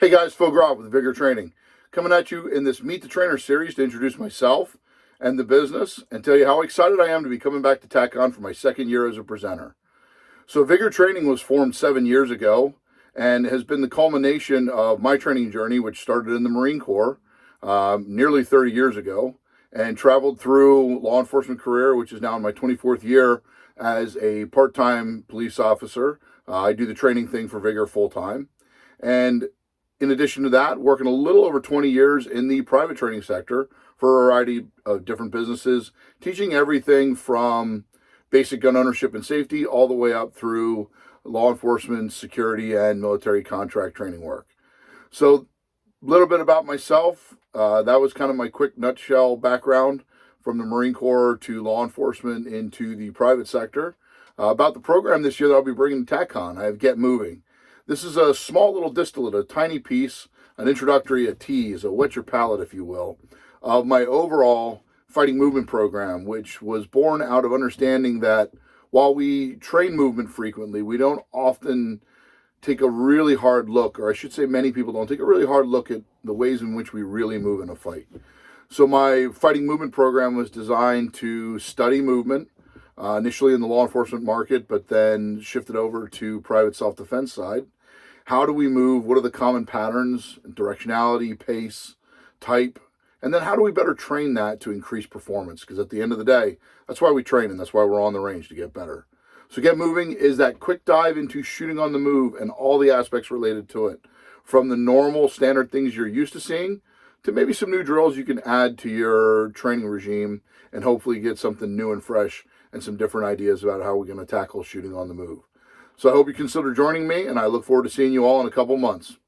Hey guys, Phil Groff with Vigor Training. Coming at you in this Meet the Trainer series to introduce myself and the business and tell you how excited I am to be coming back to TACON for my second year as a presenter. So Vigor Training was formed 7 years ago and has been the culmination of my training journey, which started in the Marine Corps nearly 30 years ago and traveled through law enforcement career, which is now in my 24th year as a part-time police officer. I do the training thing for Vigor full-time. And in addition to that, working a little over 20 years in the private training sector for a variety of different businesses, teaching everything from basic gun ownership and safety all the way up through law enforcement, security, and military contract training work. So a little bit about myself. That was kind of my quick nutshell background from the Marine Corps to law enforcement into the private sector. About the program this year that I'll be bringing to TACON, I have Get Moving. This is a small little distillate, a tiny piece, an introductory, a tease, a whet your palate, if you will, of my overall fighting movement program, which was born out of understanding that while we train movement frequently, we don't often take a really hard look, or I should say many people don't take a really hard look at the ways in which we really move in a fight. So my fighting movement program was designed to study movement, initially in the law enforcement market, but then shifted over to private self-defense side. How do we move? What are the common patterns, directionality, pace, type? And then how do we better train that to increase performance? Because at the end of the day, that's why we train and that's why we're on the range, to get better. So Get Moving is that quick dive into shooting on the move and all the aspects related to it. From the normal standard things you're used to seeing to maybe some new drills you can add to your training regime and hopefully get something new and fresh and some different ideas about how we're going to tackle shooting on the move. So I hope you consider joining me, and I look forward to seeing you all in a couple months.